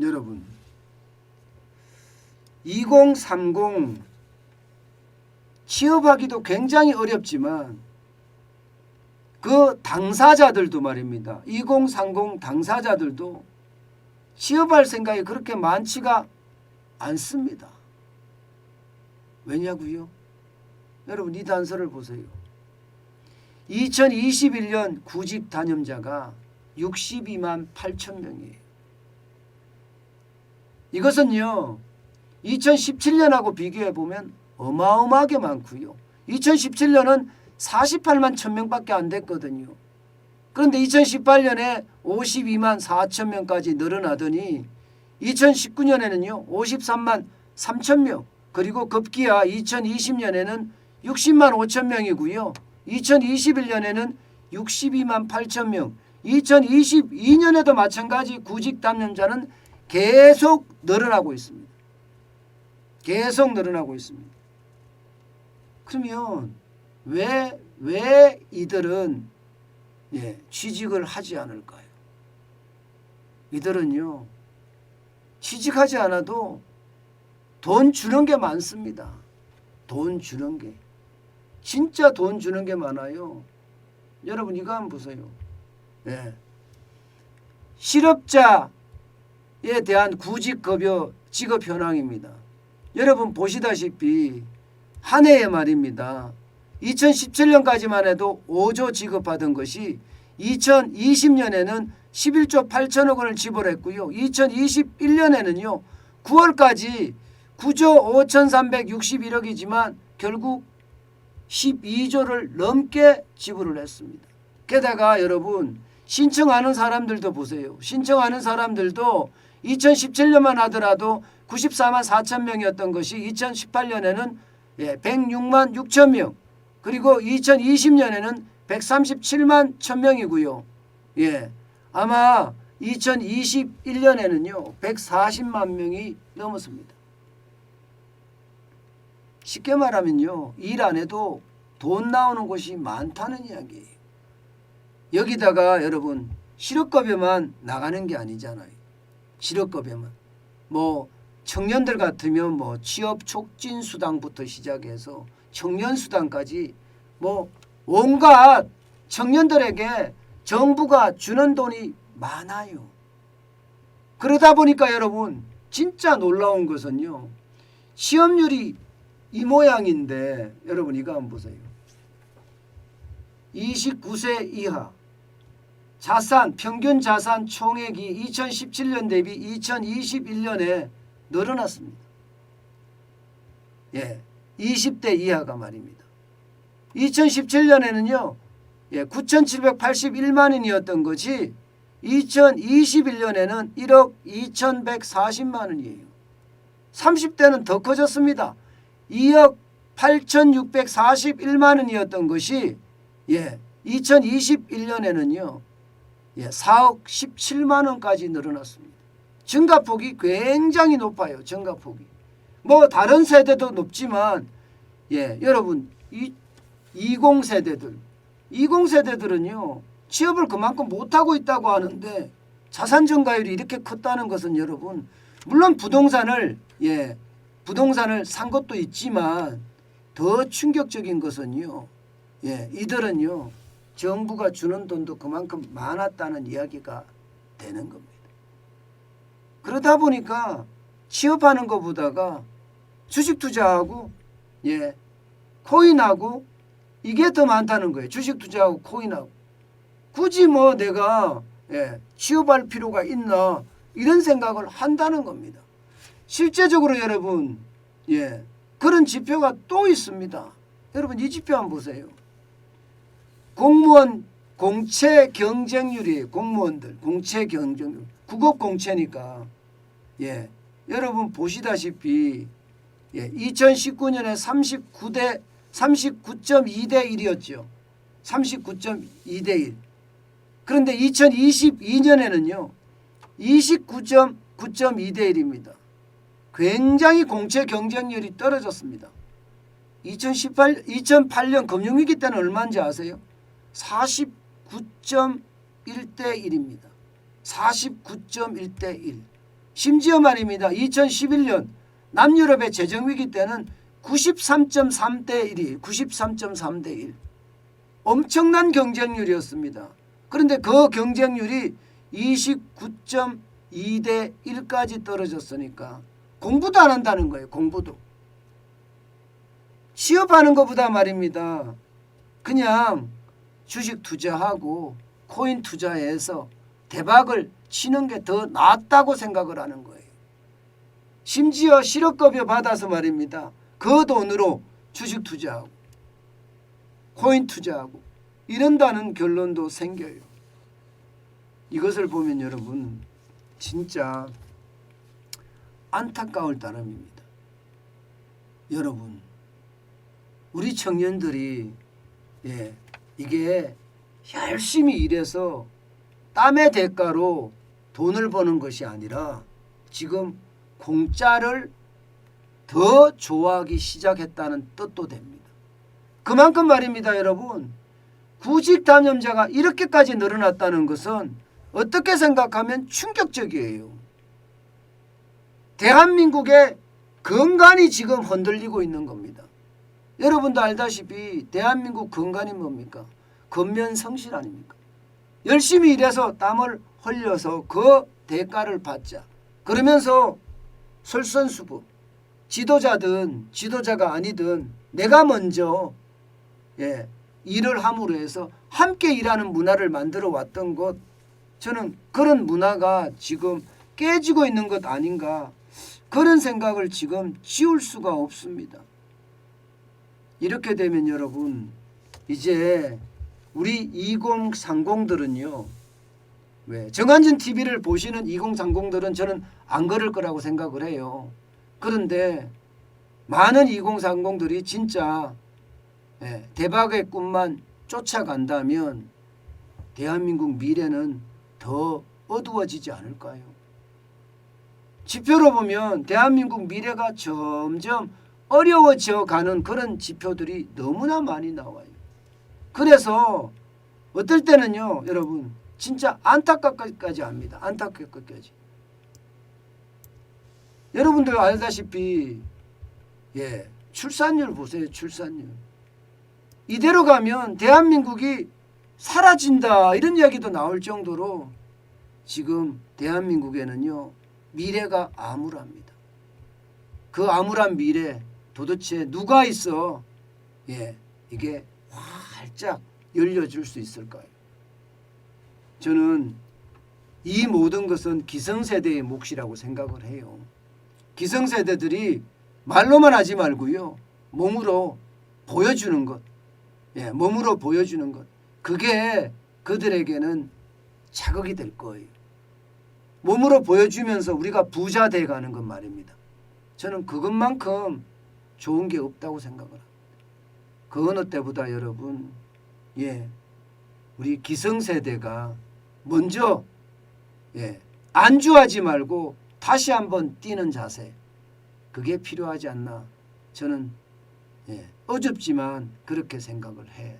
여러분 2030 취업하기도 굉장히 어렵지만 그 당사자들도 말입니다. 2030 당사자들도 취업할 생각이 그렇게 많지가 않습니다. 왜냐고요? 여러분 이 단서를 보세요. 2021년 구직 단염자가 62만 8천 명이에요. 이것은요 2017년하고 비교해 보면 어마어마하게 많고요. 2017년은 48만 1,000명밖에 안 됐거든요. 그런데 2018년에 52만 4천 명까지 늘어나더니 2019년에는요 53만 3천 명, 그리고 급기야 2020년에는 60만 5천 명이고요. 2021년에는 62만 8천 명, 2022년에도 마찬가지 구직 담염자는 계속 늘어나고 있습니다. 계속 늘어나고 있습니다. 그러면 왜 이들은 취직을 하지 않을까요? 이들은요 취직하지 않아도 돈 주는 게 많습니다. 돈 주는 게 진짜 돈 주는 게 많아요. 여러분 이거 한번 보세요. 실업자에 대한 구직급여 지급 현황입니다. 여러분 보시다시피 한 해에 말입니다. 2017년까지만 해도 5조 지급하던 것이 2020년에는 11조 8천억 원을 지불했고요. 2021년에는요 9월까지 9조 5,361억이지만 결국 12조를 넘게 지불을 했습니다. 게다가 여러분 신청하는 사람들도 보세요. 신청하는 사람들도 2017년만 하더라도 94만 4천 명이었던 것이 2018년에는 106만 6천 명, 그리고 2020년에는 137만 1천 명이고요. 아마 2021년에는요 140만 명이 넘었습니다. 쉽게 말하면요 일 안 해도 돈 나오는 곳이 많다는 이야기예요. 여기다가 여러분 실업급여만 나가는 게 아니잖아요. 실업급여만 청년들 같으면 취업촉진수당부터 시작해서 청년수당까지 온갖 청년들에게 정부가 주는 돈이 많아요. 그러다 보니까 여러분 진짜 놀라운 것은요 취업률이 이 모양인데 여러분 이거 한번 보세요. 29세 이하 자산 평균 자산 총액이 2017년 대비 2021년에 늘어났습니다. 20대 이하가 말입니다. 2017년에는요 9,781만 원이었던 것이 2021년에는 1억 2,140만 원이에요. 30대는 더 커졌습니다. 2억 8,641만 원이었던 것이 2021년에는요 4억 17만 원까지 늘어났습니다. 증가폭이 굉장히 높아요. 증가폭이. 다른 세대도 높지만 여러분 20세대들은요 취업을 그만큼 못하고 있다고 하는데 자산 증가율이 이렇게 컸다는 것은 여러분 물론 부동산을 산 것도 있지만 더 충격적인 것은요 이들은요 정부가 주는 돈도 그만큼 많았다는 이야기가 되는 겁니다. 그러다 보니까 취업하는 것보다가 주식 투자하고 코인하고 이게 더 많다는 거예요. 주식 투자하고 코인하고. 굳이 내가 취업할 필요가 있나 이런 생각을 한다는 겁니다. 실제적으로 여러분 그런 지표가 또 있습니다. 여러분 이 지표 한번 보세요. 공무원 공채 경쟁률이에요. 공무원들 공채 경쟁률. 국업 공채니까 여러분 보시다시피 2019년에 39.2대 1이었죠. 39.2대 1. 그런데 2022년에는요 29.9.2대 1입니다. 굉장히 공채 경쟁률이 떨어졌습니다. 2008년 금융위기 때는 얼마인지 아세요? 49.1대 1입니다. 49.1대 1. 심지어 말입니다. 2011년 남유럽의 재정위기 때는 93.3대 1이 93.3대 1. 엄청난 경쟁률이었습니다. 그런데 그 경쟁률이 29.2대 1까지 떨어졌으니까 공부도 안 한다는 거예요. 공부도. 취업하는 것보다 말입니다. 그냥 주식 투자하고 코인 투자해서 대박을 치는 게 더 낫다고 생각을 하는 거예요. 심지어 실업급여 받아서 말입니다. 그 돈으로 주식 투자하고 코인 투자하고 이런다는 결론도 생겨요. 이것을 보면 여러분 진짜 안타까울 따름입니다. 여러분 우리 청년들이 이게 열심히 일해서 땀의 대가로 돈을 버는 것이 아니라 지금 공짜를 더 좋아하기 시작했다는 뜻도 됩니다. 그만큼 말입니다. 여러분 구직 감염자가 이렇게까지 늘어났다는 것은 어떻게 생각하면 충격적이에요. 대한민국의 근간이 지금 흔들리고 있는 겁니다. 여러분도 알다시피 대한민국 근간이 뭡니까? 근면성실 아닙니까? 열심히 일해서 땀을 흘려서 그 대가를 받자. 그러면서 솔선수범 지도자든 지도자가 아니든 내가 먼저 일을 함으로 해서 함께 일하는 문화를 만들어 왔던 것, 저는 그런 문화가 지금 깨지고 있는 것 아닌가, 그런 생각을 지금 지울 수가 없습니다. 이렇게 되면 여러분 이제 우리 2030들은요, 정한진 TV를 보시는 2030들은 저는 안 그럴 거라고 생각을 해요. 그런데 많은 2030들이 진짜 대박의 꿈만 쫓아간다면 대한민국 미래는 더 어두워지지 않을까요? 지표로 보면 대한민국 미래가 점점 어려워져 가는 그런 지표들이 너무나 많이 나와요. 그래서 어떨 때는요 여러분 진짜 안타깝기까지 합니다. 안타깝기까지. 여러분들 알다시피 출산율 보세요. 출산율. 이대로 가면 대한민국이 사라진다 이런 이야기도 나올 정도로 지금 대한민국에는요 미래가 암울합니다. 그 암울한 미래 도대체 누가 있어 이게 활짝 열려줄 수 있을까요? 저는 이 모든 것은 기성세대의 몫이라고 생각을 해요. 기성세대들이 말로만 하지 말고요 몸으로 보여주는 것, 몸으로 보여주는 것, 그게 그들에게는 자극이 될 거예요. 몸으로 보여주면서 우리가 부자 돼가는 것 말입니다. 저는 그것만큼 좋은 게 없다고 생각을 합니다. 그 어느 때보다 여러분 우리 기성세대가 먼저 안주하지 말고 다시 한번 뛰는 자세, 그게 필요하지 않나, 저는 어줍지만 그렇게 생각을 해